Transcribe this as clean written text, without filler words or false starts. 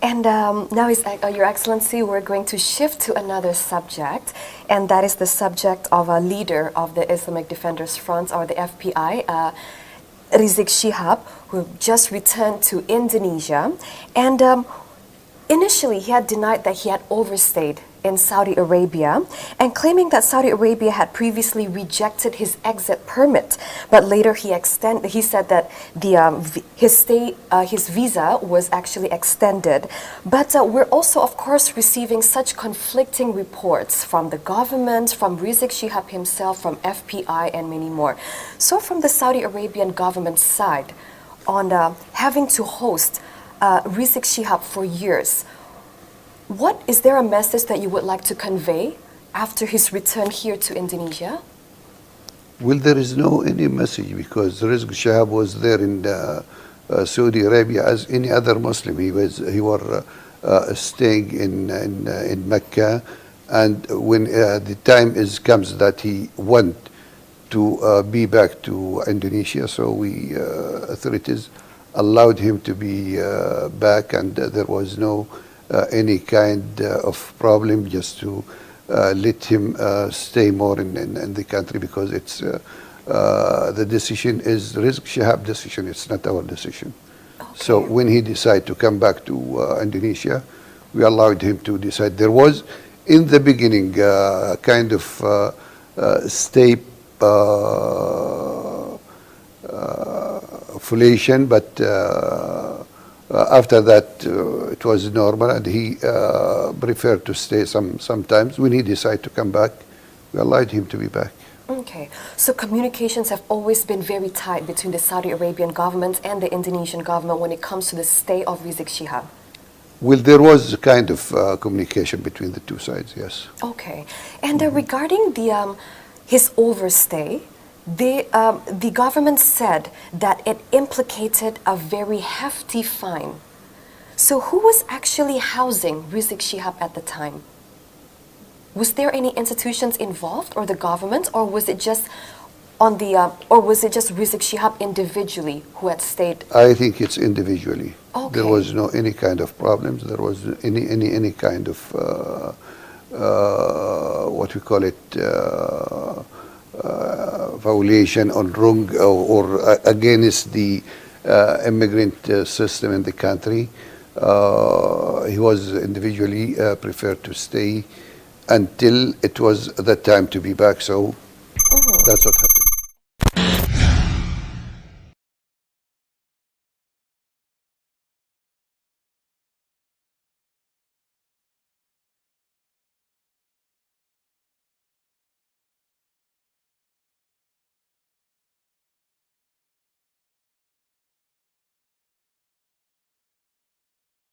And now, Your Excellency, we're going to shift to another subject, and that is the subject of a leader of the Islamic Defenders Front, or the FPI, Rizieq, who just returned to Indonesia. And initially, he had denied that he had overstayed in Saudi Arabia and claiming that Saudi Arabia had previously rejected his exit permit. But later he said that his visa was actually extended. But we're also, of course, receiving such conflicting reports from the government, from Rizieq himself, from FPI, and many more. So from the Saudi Arabian government side, on having to host Rizieq for years, is there a message that you would like to convey after his return here to Indonesia? Well, there is no any message, because Rizieq was there in Saudi Arabia as any other Muslim. He was staying in Mecca, and when the time comes that he went to be back to Indonesia, so we authorities allowed him to be back, and there was no any kind of problem, just to let him stay more in the country, because it's the decision is Rizieq decision. It's not our decision. Okay. So when he decided to come back to Indonesia, we allowed him to decide. There was in the beginning kind of stay affiliation, but after that it was normal, and he preferred to stay sometimes. When he decided to come back, we allowed him to be back. Okay, so communications have always been very tight between the Saudi Arabian government and the Indonesian government when it comes to the stay of Rizieq. Well, there was a kind of communication between the two sides, yes. Okay, and regarding his overstay, the government said that it implicated a very hefty fine. So who was actually housing Rizieq at the time? Was there any institutions involved, or the government, or was it just Rizieq individually who had stayed? I think it's individually. Okay. There was no any kind of problems. There was any kind of what we call it, violation or wrong or against the immigrant system in the country. He was individually preferred to stay until it was the time to be back. So that's what happened.